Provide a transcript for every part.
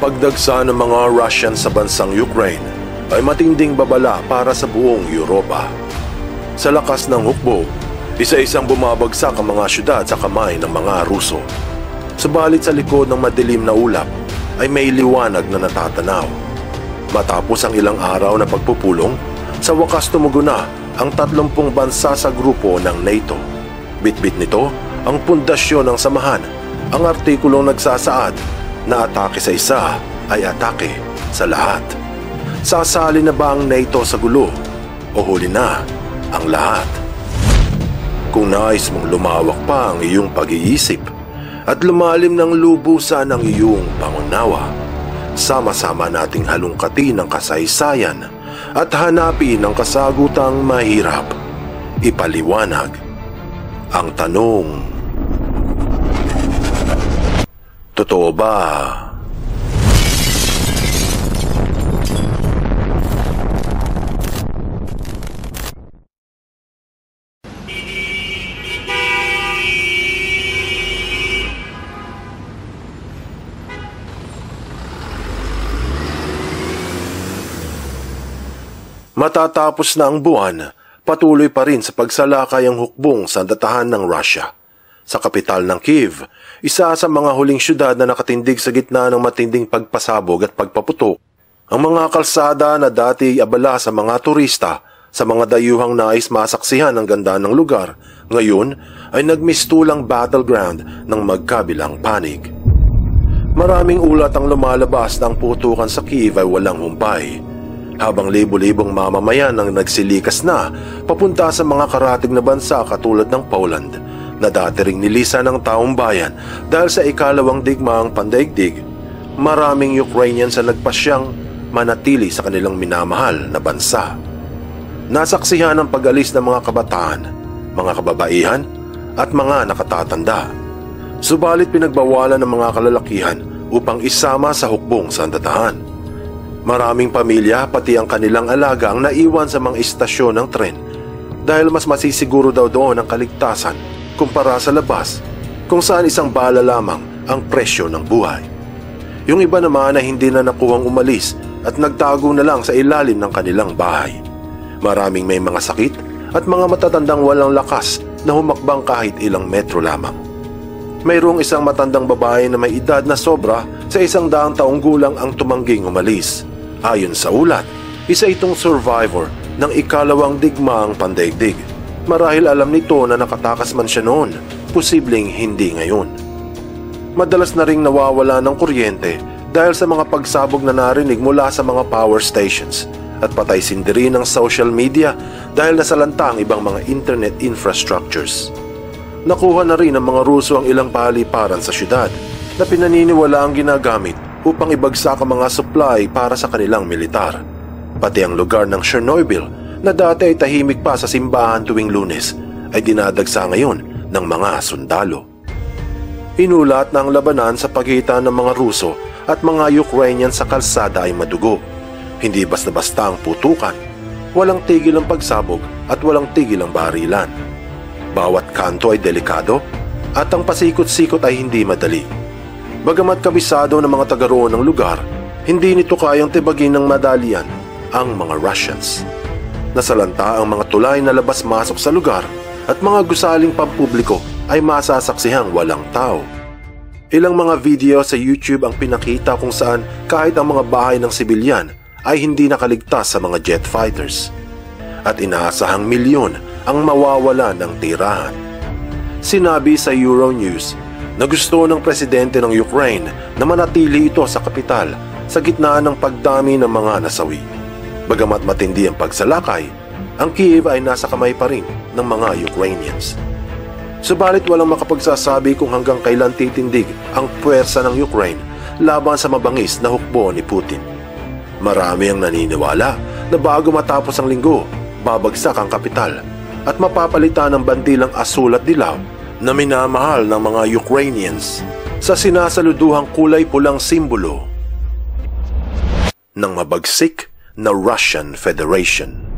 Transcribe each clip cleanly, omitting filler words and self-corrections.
pagdagsa ng mga Russian sa bansang Ukraine ay matinding babala para sa buong Europa. Sa lakas ng hukbo, isa-isang bumabagsak ang mga syudad sa kamay ng mga Ruso. Subalit sa likod ng madilim na ulap ay may liwanag na natatanaw. Matapos ang ilang araw na pagpupulong, sa wakas tumugon na ang 30 bansa sa grupo ng NATO. Bitbit nito ang pundasyon ng samahan, ang artikulong nagsasaad na atake sa isa ay atake sa lahat. Sasali na ba ang NATO sa gulo o huli na ang lahat? Kung nais mong lumawak pa ang iyong pag-iisip at lumalim ng lubusan ang iyong pangunawa, sama-sama nating halungkatin ang kasaysayan at hanapin ang kasagutang mahirap. Ipaliwanag ang tanong, totoo ba? Matatapos na ang buwan, patuloy pa rin sa pagsalakay ang hukbong sandatahan ng Russia. Sa kapital ng Kyiv, isa sa mga huling syudad na nakatindig sa gitna ng matinding pagpasabog at pagpaputok, ang mga kalsada na dati abala sa mga turista, sa mga dayuhang nais masaksihan ang ganda ng lugar, ngayon ay nagmistulang battleground ng magkabilang panig. Maraming ulat ang lumalabas na ang putukan sa Kyiv ay walang humpay, habang libo-libong mamamayan ang nagsilikas na papunta sa mga karatig na bansa katulad ng Poland na dati ring nilisan ng taong bayan dahil sa ikalawang digmaang pandaigdig. Maraming Ukrainians ang nagpasyang manatili sa kanilang minamahal na bansa. Nasaksihan ang pag-alis ng mga kabataan, mga kababaihan at mga nakatatanda. Subalit pinagbawalan ng mga kalalakihan upang isama sa hukbong sandatahan. Maraming pamilya pati ang kanilang alaga ang naiwan sa mga istasyon ng tren dahil mas masisiguro daw doon ang kaligtasan kumpara sa labas kung saan isang bala lamang ang presyo ng buhay. Yung iba naman ay hindi na nakuhang umalis at nagtago na lang sa ilalim ng kanilang bahay. Maraming may mga sakit at mga matatandang walang lakas na humakbang kahit ilang metro lamang. Mayroong isang matandang babae na may edad na sobra sa 100 taong gulang ang tumangging umalis. Ayon sa ulat, isa itong survivor ng ikalawang digmaang pandaigdig. Marahil alam nito na nakatakas man siya noon, posibleng hindi ngayon. Madalas na ring nawawala ng kuryente dahil sa mga pagsabog na narinig mula sa mga power stations at patay sindiri ng social media dahil nasalanta ang ibang mga internet infrastructures. Nakuha na rin ng mga Ruso ang ilang paliparan sa syudad na pinaniniwala ang ginagamit upang ibagsak ang mga supply para sa kanilang militar. Pati ang lugar ng Chernobyl na dati ay tahimik pa sa simbahan tuwing Lunes ay dinadagsa ngayon ng mga sundalo. Inulat na ang labanan sa pagitan ng mga Ruso at mga Ukrainian sa kalsada ay madugo. Hindi basta-basta ang putukan, walang tigil ang pagsabog at walang tigil ang barilan. Bawat kanto ay delikado at ang pasikot-sikot ay hindi madali. Bagamat kabisado ng mga taga roon ng lugar, hindi nito kayang tibagin ng madalian ang mga Russians. Nasalanta ang mga tulay na labas-masok sa lugar at mga gusaling pampubliko ay masasaksihang walang tao. Ilang mga video sa YouTube ang pinakita kung saan kahit ang mga bahay ng sibilyan ay hindi nakaligtas sa mga jet fighters. At inaasahang milyon ang mawawala ng tirahan. Sinabi sa Euronews na gusto ng presidente ng Ukraine na manatili ito sa kapital sa gitna ng pagdami ng mga nasawi. Bagamat matindi ang pagsalakay, ang Kyiv ay nasa kamay pa rin ng mga Ukrainians. Subalit walang makapagsasabi kung hanggang kailan titindig ang puwersa ng Ukraine laban sa mabangis na hukbo ni Putin. Marami ang naniniwala na bago matapos ang linggo, babagsak ang kapital at mapapalitan ng bandilang asul at dilaw na minamahal ng mga Ukrainians sa sinasaluduhang kulay pulang simbolo ng mabagsik na Russian Federation.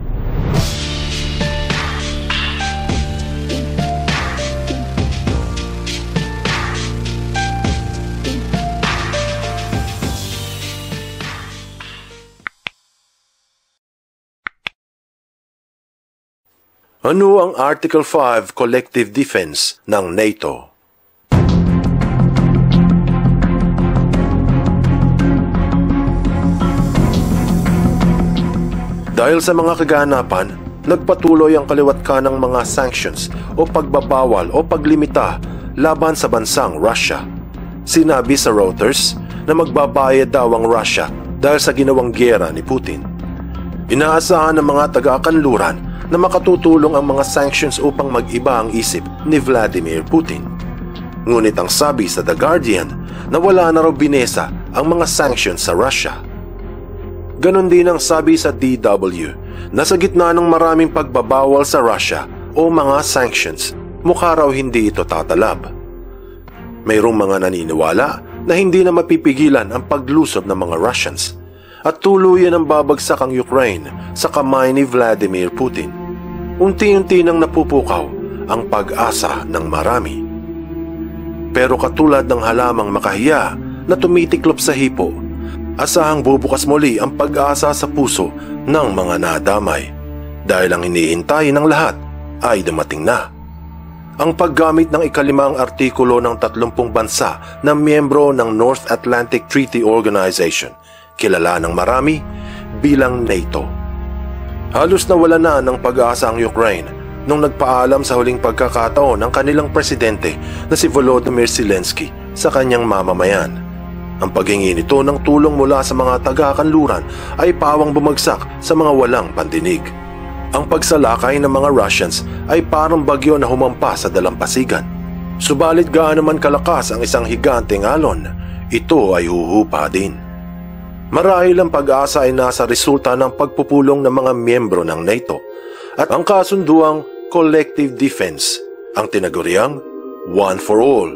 Ano ang Article 5 Collective Defense ng NATO? Dahil sa mga kaganapan, nagpatuloy ang kaliwat ng mga sanctions o pagbabawal o paglimita laban sa bansang Russia. Sinabi sa Reuters na magbabayad daw ang Russia dahil sa ginawang giyera ni Putin. Inaasahan ng mga taga-kanluran na makatutulong ang mga sanctions upang mag-iba ang isip ni Vladimir Putin. Ngunit ang sabi sa The Guardian na wala na raw binesa ang mga sanctions sa Russia. Ganon din ang sabi sa DW na sa gitna ng maraming pagbabawal sa Russia o mga sanctions, mukha raw hindi ito tatalab. Mayroong mga naniniwala na hindi na mapipigilan ang paglusob ng mga Russians at tuluyan ang babagsak ang Ukraine sa kamay ni Vladimir Putin. Unti-unti nang napupukaw ang pag-asa ng marami. Pero katulad ng halamang makahiya na tumitiklop sa hipo, asahang bubukas muli ang pag-asa sa puso ng mga nadamay dahil ang hinihintay ng lahat ay dumating na. Ang paggamit ng ikalimang artikulo ng 30 bansa na miyembro ng North Atlantic Treaty Organization, kilala ng marami bilang NATO. Halos nawala na ng pag-asa ang Ukraine nung nagpaalam sa huling pagkakataon ng kanilang presidente na si Volodymyr Zelensky sa kanyang mamamayan. Ang paghingi nito ng tulong mula sa mga taga-kanluran ay pawang bumagsak sa mga walang pandinig. Ang pagsalakay ng mga Russians ay parang bagyo na humampa sa dalampasigan. Subalit gaano man kalakas ang isang higanteng alon, ito ay huhupa din. Marahil ang pag-asa ay nasa resulta ng pagpupulong ng mga miyembro ng NATO at ang kasunduang collective defense, ang tinaguriang one for all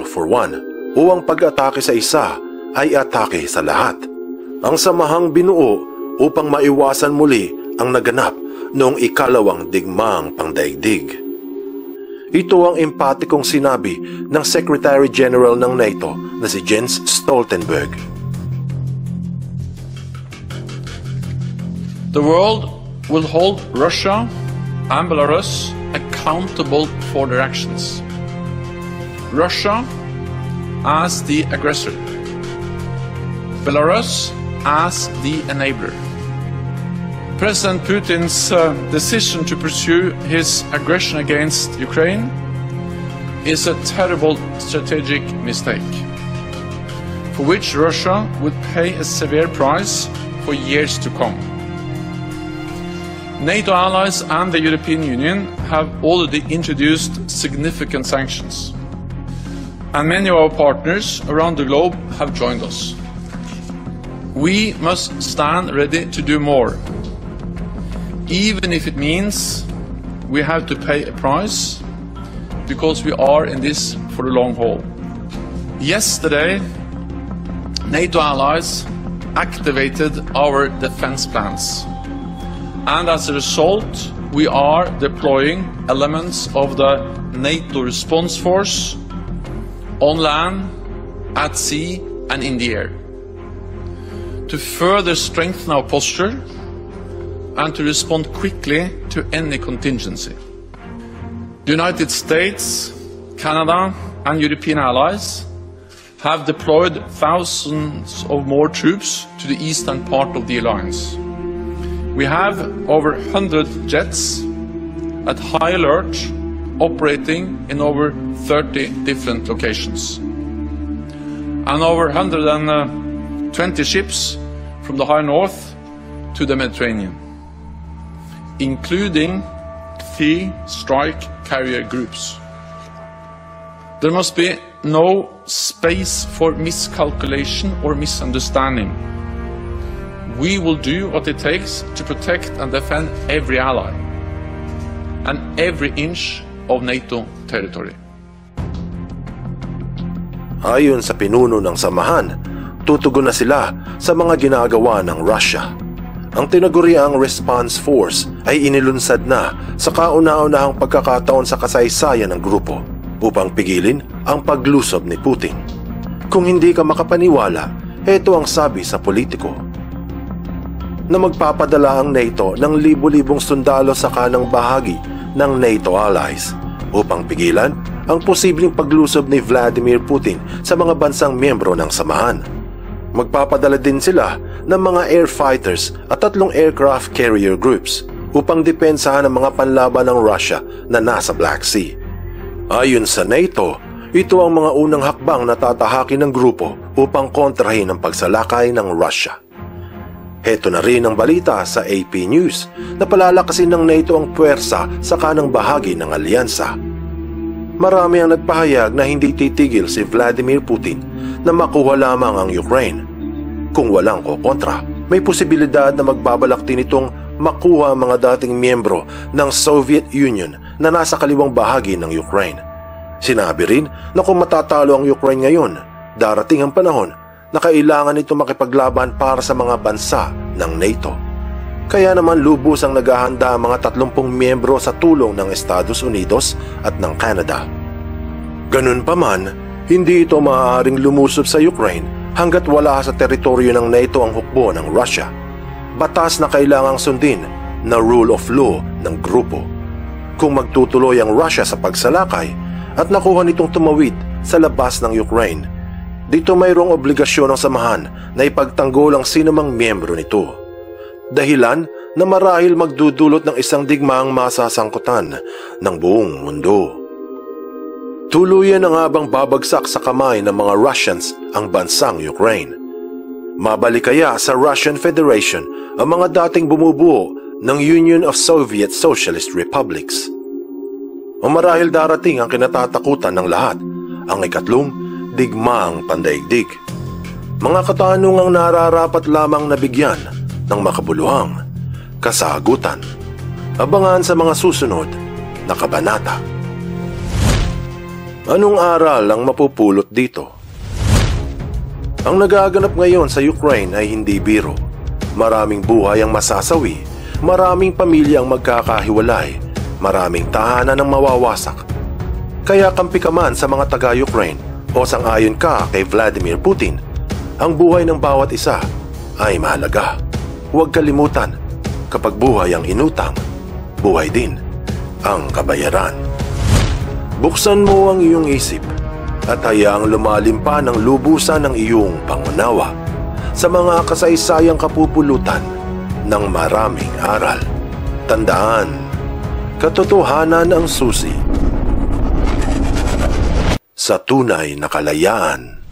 for one, o ang pag-atake sa isa ay atake sa lahat. Ang samahang binuo upang maiwasan muli ang naganap noong ikalawang digmaang pangdaigdig. Ito ang empatikong sinabi ng Secretary General ng NATO na si Jens Stoltenberg. The world will hold Russia and Belarus accountable for their actions. Russia as the aggressor, Belarus as the enabler. President Putin's decision to pursue his aggression against Ukraine is a terrible strategic mistake, for which Russia would pay a severe price for years to come. NATO allies and the European Union have already introduced significant sanctions, and many of our partners around the globe have joined us. We must stand ready to do more, even if it means we have to pay a price, because we are in this for the long haul. Yesterday, NATO allies activated our defense plans, and as a result, we are deploying elements of the NATO response force on land, at sea and in the air, to further strengthen our posture and to respond quickly to any contingency. The United States, Canada and European allies have deployed thousands of more troops to the eastern part of the alliance. We have over 100 jets at high alert operating in over 30 different locations, and over 120 ships from the high north to the Mediterranean, including 3 strike carrier groups. There must be no space for miscalculation or misunderstanding. We will do what it takes to protect and defend every ally and every inch of NATO territory. Ayon sa pinuno ng samahan, tutugon na sila sa mga ginagawa ng Russia. Ang tinaguriang response force ay inilunsad na sa kauna-unahang pagkakataon sa kasaysayan ng grupo upang pigilin ang paglusob ni Putin. Kung hindi ka makapaniwala, ito ang sabi sa politiko. na magpapadala ang NATO ng libu-libong sundalo sa kanang bahagi ng NATO allies upang pigilan ang posibleng paglusob ni Vladimir Putin sa mga bansang miyembro ng samahan. Magpapadala din sila ng mga air fighters at 3 aircraft carrier groups upang depensahan ang mga panlaban ng Russia na nasa Black Sea. Ayon sa NATO, ito ang mga unang hakbang na tatahakin ng grupo upang kontrahin ang pagsalakay ng Russia. Heto na rin ang balita sa AP News na palalakasin ng NATO ang puwersa sa kanang bahagi ng alyansa. Marami ang nagpahayag na hindi titigil si Vladimir Putin na makuha lamang ang Ukraine. Kung walang kokontra, may posibilidad na magbabalak din itong makuha ang mga dating miyembro ng Soviet Union na nasa kaliwang bahagi ng Ukraine. Sinabi rin na kung matatalo ang Ukraine ngayon, darating ang panahon na kailangan ito makipaglaban para sa mga bansa ng NATO. Kaya naman lubos ang naghahanda ang mga 30 miyembro sa tulong ng Estados Unidos at ng Canada. Ganun pa man, hindi ito maaaring lumusob sa Ukraine hanggat wala sa teritoryo ng NATO ang hukbo ng Russia. Batas na kailangang sundin na rule of law ng grupo. Kung magtutuloy ang Russia sa pagsalakay at nakuha nitong tumawid sa labas ng Ukraine, dito mayroong obligasyon ng samahan na ipagtanggol ang sinumang miyembro nito. Dahilan na marahil magdudulot ng isang digmaang masasangkutan ng buong mundo. Tuluyan na nga bang babagsak sa kamay ng mga Russians ang bansang Ukraine? Mabalik kaya sa Russian Federation ang mga dating bumubuo ng Union of Soviet Socialist Republics? O marahil darating ang kinatatakutan ng lahat, ang ikatlong digmaang pandaigdig? Mga katanungang nararapat lamang nabigyan ng makabuluhang kasagutan. Abangan sa mga susunod na kabanata. Anong aral ang mapupulot dito? Ang nagaganap ngayon sa Ukraine ay hindi biro. Maraming buhay ang masasawi, maraming pamilya ang magkakahiwalay, maraming tahanan ang mawawasak. Kaya kampi ka man sa mga taga-Ukraine o sang-ayon ka kay Vladimir Putin, ang buhay ng bawat isa ay mahalaga. Huwag kalimutan, kapag buhay ang inutang, buhay din ang kabayaran. Buksan mo ang iyong isip at hayaang lumalim pa ng lubusan ng iyong pangunawa sa mga kasaysayang kapupulutan ng maraming aral. Tandaan, katotohanan ang susi sa tunay na kalayaan.